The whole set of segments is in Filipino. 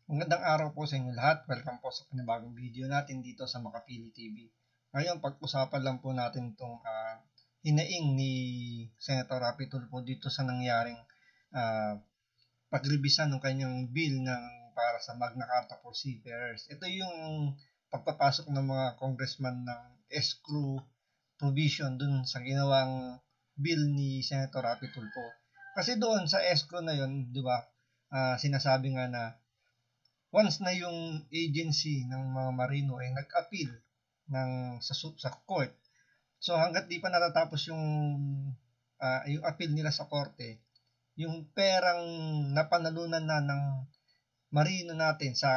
Magandang araw po sa inyo lahat. Welcome po sa panibagong video natin dito sa Makapili TV. Ngayon, pag-usapan lang po natin itong hinaing ni Senator Rapi Tulfo dito sa nangyaring pagrebisan ng kanyang bill para sa Magna Carta for Seafarers. Ito yung pagpapasok ng mga congressman ng escrow provision dun sa ginawang bill ni Senator Rapi Tulfo. Kasi doon sa escrow na yun, di ba, sinasabi nga na once na yung agency ng mga marino ay nag-appeal sa court, so hanggat di pa natatapos yung appeal nila sa korte, yung perang napanalunan na ng marino natin sa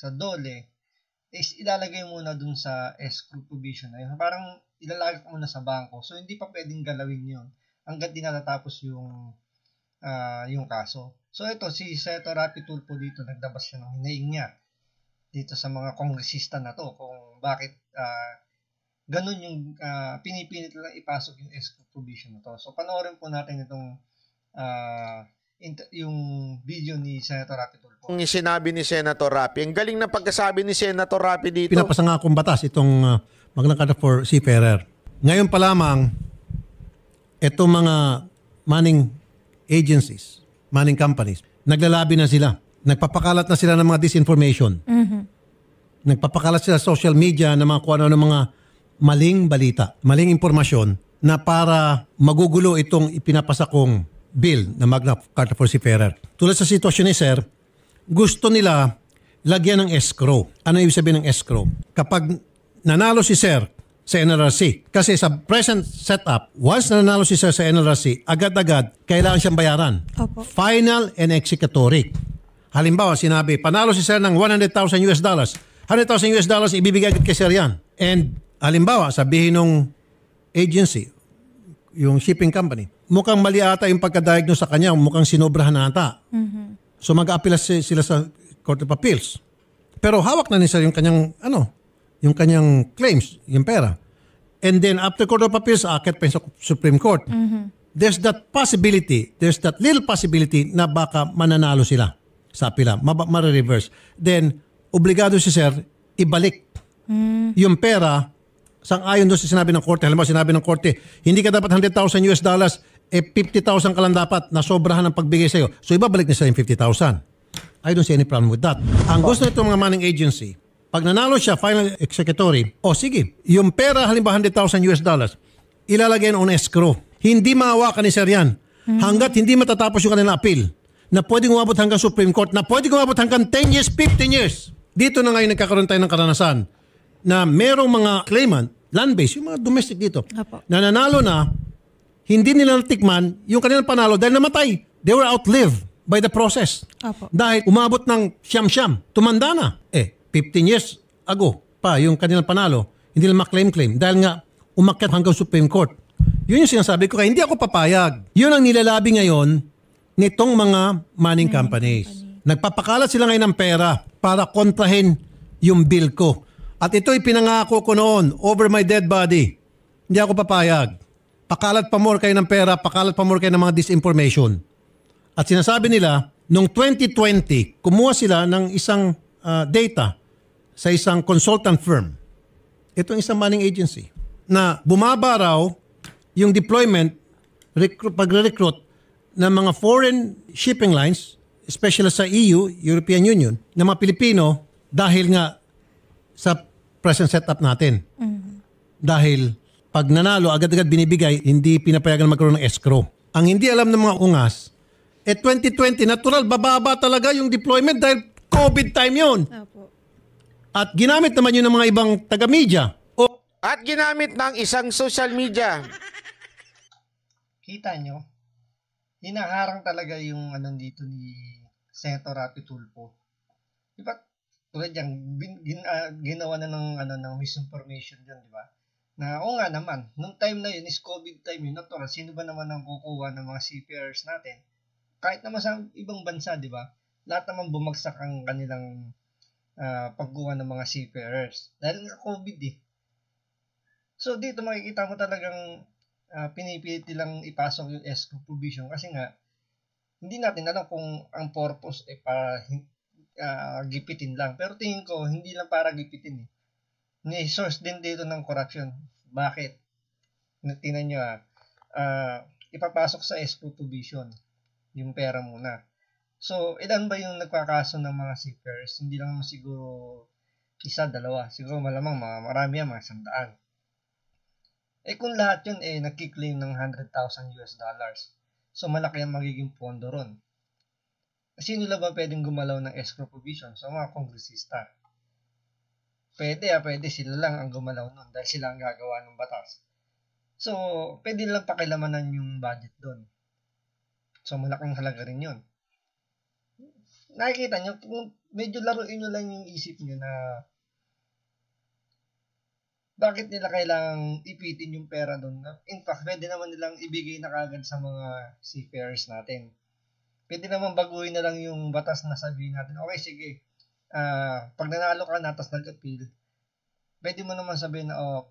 DOLE is ilalagay muna dun sa escrow provision na yun. Parang ilalagay ko muna sa bangko. So hindi pa pwedeng galawin yun hanggat di natatapos yung kaso. So ito, si Senator Rapi Tulfo dito, nagdabas siya ng hinaing niya dito sa mga kongresista na to kung bakit ganun yung pinipilit lang ipasok yung escrow provision na to. So panoorin po natin itong yung video ni Senator Rapi Tulfo. Yung sinabi ni Senator Rapi, ang galing na pagkasabi ni Senator Rapi dito. Pinapasa nga akong batas itong Magna Carta for Seafarer. Ngayon pa lamang, itong mga manning agencies, manning companies, naglalabi na sila. Nagpapakalat na sila ng mga disinformation. Nagpapakalat sila sa social media ng mga kung ano ng mga maling balita, maling impormasyon na para magugulo itong ipinapasa kong bill na Magna Carta for Seafarer. Tulad sa sitwasyon ni Sir, gusto nila lagyan ng escrow. Ano ibig sabihin ng escrow? Kapag nanalo si Sir sa NLRC, kasi sa present setup, once nanalo si Sir sa NLRC, agad-agad kailangan siyang bayaran. Opo. Final and executory. Halimbawa, sinabi, panalo si Sir ng $100,000 $100,000 ibibigay agad kay Sir yan. And halimbawa, sabihin ng agency, yung shipping company, mukhang mali ata yung pagka-diagnose sa kanya, mukhang sinobrahan na ata. So mag-appeal sila sa Court of Appeals. Pero hawak na ni Sir yung kanyang, yung kanyang claims, yung pera. And then after Court of Appeals, akit pa sa Supreme Court. There's that possibility, there's that little possibility na baka mananalo sila sa apila, ma-reverse. Then, obligado si Sir ibalik yung pera sang-ayon doon sa sinabi ng korte. Halimbawa, sinabi ng korte, hindi ka dapat $100,000 $50,000 ka lang dapat na sobrahan ng pagbigay sa iyo. So, ibabalik niya sa yung $50,000. I don't see any problem with that. Ang gusto nito mga manning agency, pag nanalo siya, final executory, sige, yung pera, halimbawa $100,000 ilalagay on escrow. Hindi maawakan ni Sir yan. Hanggat hindi matatapos yung kanilang appeal, na pwedeng umabot hanggang Supreme Court, na pwedeng umabot hanggang 10 years, 15 years. Dito na ngayon nagkakaroon tayo ng karanasan na merong mga claimant, land-based, yung mga domestic dito, na nanalo na, hindi nila natikman yung kanilang panalo dahil namatay. They were outlived by the process. Dahil umabot ng siyam-siyam, tumanda na. 15 years ago pa yung kanilang panalo, hindi nila ma-claim. Dahil nga, umakyat hanggang Supreme Court. Yun yung sinasabi ko, kaya hindi ako papayag. Yun ang nilalabi ngayon nitong mga manning companies. Nagpapakalat sila ngayon ng pera para kontrahin yung bill ko. At ito'y pinangako ko noon, over my dead body. Hindi ako papayag. Pakalat pa more kayo ng pera, pakalat pa more kayo ng mga disinformation. At sinasabi nila, noong 2020, kumuha sila ng isang data sa isang consultant firm. Itong isang manning agency na bumaba raw yung deployment, pagre-recruit ng mga foreign shipping lines, especially sa EU, European Union, ng mga Pilipino dahil nga sa present setup natin. Dahil pag nanalo, agad-agad binibigay, hindi pinapayagan magkaroon ng escrow. Ang hindi alam ng mga ungas, 2020, natural, bababa talaga yung deployment dahil COVID time yun. At ginamit naman yun ng mga ibang taga-media. At ginamit ng isang social media. Kita nyo, hinaharang talaga yung dito ni Senator Rapi Tulfo. Diba? Tulad yan, ginawa na ng misinformation dyan, di ba? Na o nga naman, nung time na yun is COVID time yun, natural, sino ba naman ang kukuha ng mga seafarers natin? Kahit naman sa ibang bansa, di ba? Lahat naman bumagsak ang kanilang pagkuha ng mga seafarers. Dahil nga COVID eh. So dito makikita mo talagang pinipilit nilang ipasok yung escrow provision kasi nga hindi natin alam kung ang purpose para gipitin lang. Pero tingin ko, hindi lang para gipitin eh. May source din dito ng corruption. Bakit? Tingnan nyo ipapasok sa escrow provision yung pera muna. So, ilan ba yung nagkakaso ng mga seafarers? Hindi lang naman siguro isa, dalawa. Siguro malamang marami yan, mga 100. Kung lahat yun, nagkiklaim ng $100,000. So, malaki ang magiging pondo ron. Sino lang ba pwedeng gumalaw ng escrow provision? So, mga kongresista. Pwede sila lang ang gumalaw nun dahil sila ang gagawa ng batas. So, pwede lang pakilamanan yung budget doon. So, malaking halaga rin yun. Nakikita nyo, kung medyo laruin nyo lang yung isip nyo na bakit nila kailangang ipitin yung pera doon. In fact, pwede naman nilang ibigay na kagad sa mga seafarers natin. Pwede naman baguhin na lang yung batas na sabihin natin, okay, sige, pag nanalo ka na, tapos nag-appeal, pwede mo naman sabihin na,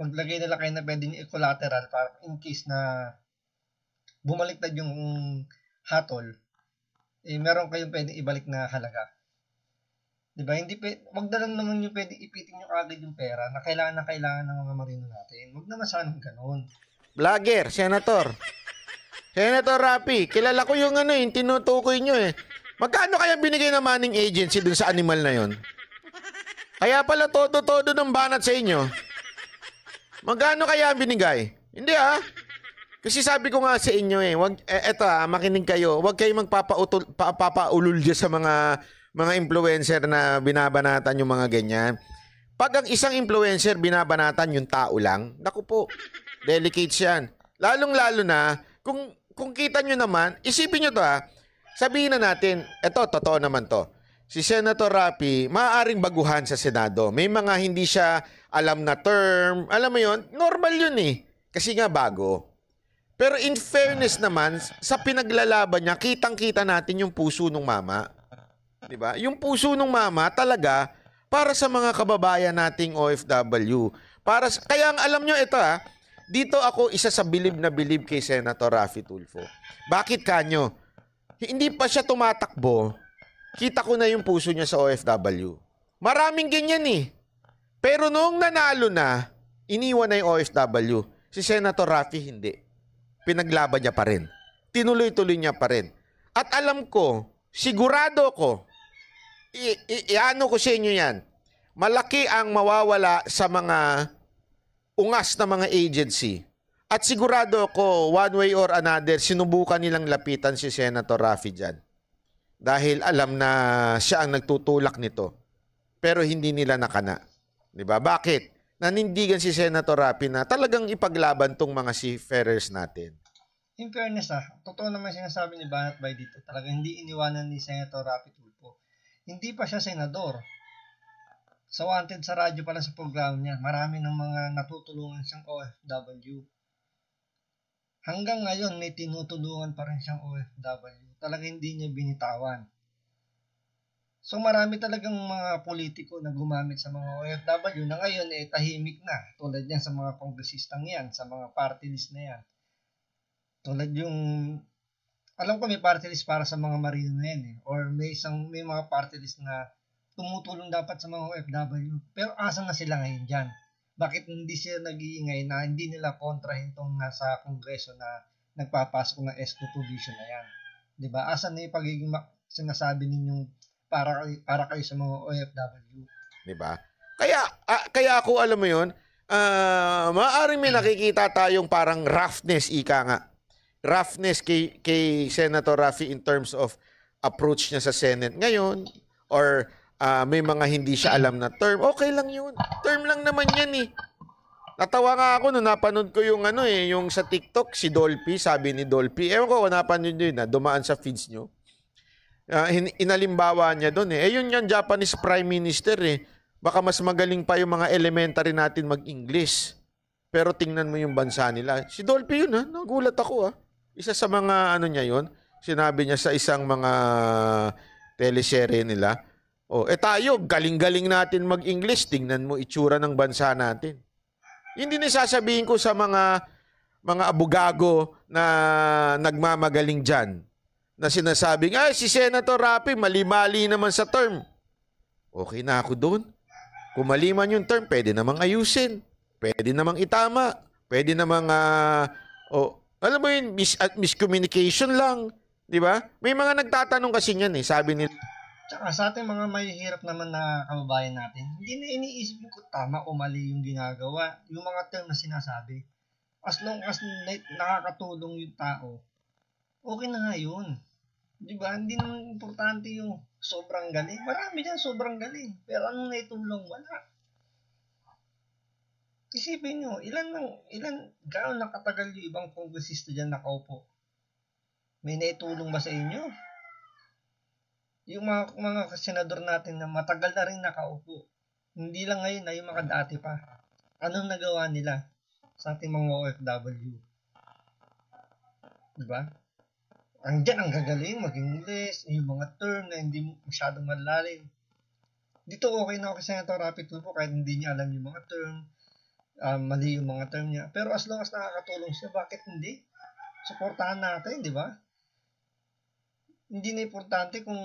maglagay nila kayo na pwede nyo i-collateral para in case na bumaliktad yung hatol, meron kayong pwede ibalik na halaga. Diba? Wag na lang naman yung pwede ipitin nyo kagad yung pera na kailangan ng mga marino natin. Wag naman sanang ganun. Vlogger, Senator Rapi, kilala ko yung yung tinutukoy nyo eh. Magkano kaya binigay ng manning agency dun sa animal na yon? Kaya pala todo-todo ng banat sa inyo. Magkano kaya binigay? Hindi Kasi sabi ko nga sa inyo makinig kayo. Huwag kayong magpapaulol dyan sa mga influencer na binabanatan yung mga ganyan. Pag ang isang influencer binabanatan yung tao lang, naku po, delicate yan. Lalong-lalo na, kung kita nyo naman, isipin nyo to sabihin na natin, totoo naman to. Si Senator Rapi, maaaring baguhan sa Senado. May mga hindi siya alam na term. Alam mo yun, normal yun kasi nga bago. Pero in fairness naman, sa pinaglalaban niya, kitang-kita natin yung puso ng mama. Diba? Yung puso ng mama talaga para sa mga kababayan nating OFW. Kaya alam nyo ito dito ako isa sa bilib na bilib kay Senator Raffy Tulfo. Bakit kanyo? Hindi pa siya tumatakbo, kita ko na yung puso niya sa OFW. Maraming ganyan Pero noong nanalo na, iniwan na yung OFW. Si Senator Raffy hindi. Pinaglaban niya pa rin. Tinuloy-tuloy niya pa rin. At alam ko, sigurado ko, iano ko sa inyo yan, malaki ang mawawala sa mga ungas na mga agency. At sigurado ko, one way or another, sinubukan nilang lapitan si Senator Raffy dyan. Dahil alam na siya ang nagtutulak nito. Pero hindi nila nakana. Diba? Bakit? Nanindigan si Senator Raffy na talagang ipaglaban tong mga seafarers natin. In fairness totoo naman sinasabi ni Banat Bay dito. Talagang hindi iniwanan ni Senator Raffy Tulfo. Hindi pa siya senador. Sa wanted sa radyo pala sa program niya, marami ng mga natutulungan siyang OFW. Hanggang ngayon, may tinutulungan pa rin siyang OFW. Talagang hindi niya binitawan. So marami talagang mga politiko na gumamit sa mga OFW na ngayon tahimik na. Tulad yan sa mga kongresistang yan, sa mga party list na yan. Tulad yung, alam ko may party list para sa mga marino na yan Or may mga party list na tumutulong dapat sa mga OFW. Pero asan na sila ngayon dyan? Bakit hindi sila nag-iingay na hindi nila kontrahin tong nasa kongreso na nagpapasok ng escrow provision na yan? Diba? Asan na yung pagiging sinasabi ninyong para kayo sa mga OFW? Diba? Kaya ako, alam mo yun, maaaring may nakikita tayong parang roughness, ika nga. Roughness kay Senator Raffy in terms of approach niya sa Senate ngayon or may mga hindi siya alam na term. Okay lang yun. Term lang naman yan Natawa nga ako nung napanood ko yung yung sa TikTok, si Dolphy, sabi ni Dolphy. Ewan ko, napanood nyo yun dumaan sa feeds nyo. Inalimbawa niya doon yun yan, Japanese Prime Minister Baka mas magaling pa yung mga elementary natin mag-English. Pero tingnan mo yung bansa nila. Si Dolphy yun nagulat ako Isa sa mga niya yun, sinabi niya sa isang mga teleserye nila. Tayo, galing-galing natin mag-English. Tingnan mo itsura ng bansa natin. Hindi na sasabihin ko sa mga abugago na nagmamagaling dyan na sinasabing, ay, si Senator Rapi, mali-mali naman sa term. Okay na ako doon. Kung mali man yung term, pwede namang ayusin. Pwede namang itama. Pwede namang, alam mo yun, miscommunication lang. Di ba? May mga nagtatanong kasi niyan eh. Sabi nila. Tsaka sa ating mga mahihirap naman na kababayan natin, hindi na iniisip kung tama o mali yung ginagawa, yung mga term na sinasabi. As long as nakakatulong yung tao, okay na nga yun. Di ba? Hindi naman importante yung sobrang galing. Marami dyan sobrang galing. Pero anong naitulong? Wala. Isipin nyo, gaano nakatagal yung ibang kongresista dyan nakaupo? May naitulong ba sa inyo? Yung mga senador natin na matagal na rin nakaupo. Hindi lang ngayon na yung mga dati pa. Anong nagawa nila sa ating mga OFW? Diba? Ang gagaling, mag-English, yung mga term na hindi masyadong malalim. Dito okay na ako sa Senator Rapi Tulfo kahit hindi niya alam yung mga term, mali yung mga term niya. Pero as long as nakakatulong siya, bakit hindi? Suportahan natin, di ba? Hindi na importante kung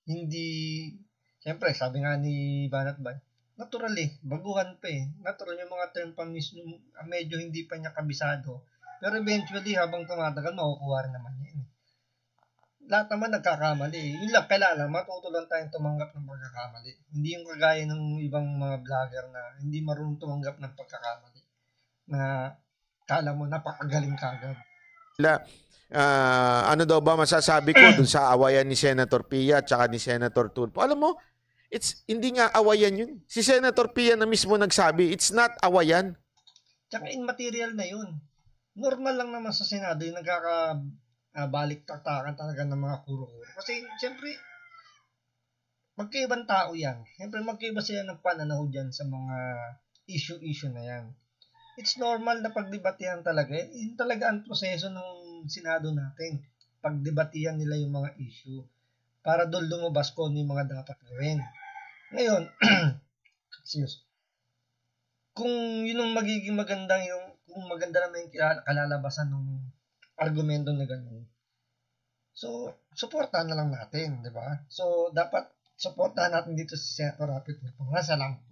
hindi, siyempre, sabi nga ni Banat Bay, natural baguhan pa Natural yung mga term pa mismo, medyo hindi pa niya kabisado. Pero eventually, habang tumatagal, makukuha rin naman yan. Lahat naman nagkakamali. Yun lang, kailangan matuto lang tayong tumanggap ng pagkakamali. Hindi yung kagaya ng ibang mga vlogger na hindi marunong tumanggap ng pagkakamali. Na kala mo napakagaling kagad. Ano daw ba masasabi ko dun sa awayan ni Senator Pia at saka ni Senator Tulfo? Alam mo, hindi nga awayan yun. Si Senator Pia na mismo nagsabi, it's not awayan. Tsaka immaterial na yun. Normal lang naman sa Senado yung nagkakabalik-taktakan talaga ng mga kuro-kuro. Kasi, siyempre, magkaibang tao yan. Siyempre, magkaiba sila ng pananaw dyan sa mga issue-issue na yan. It's normal na pagdebatihan talaga. Yun talaga ang proseso ng Senado natin. Pagdebatihan nila yung mga issue para doon lumabas ko yung mga dapat gawin. Ngayon, kung yun ang magiging maganda kung maganda naman yung kalalabasan ng argumento na gano'n. So, supportahan na lang natin, di ba? So, dapat supportahan natin dito si Senator Rapi Tulfo. Salamat po.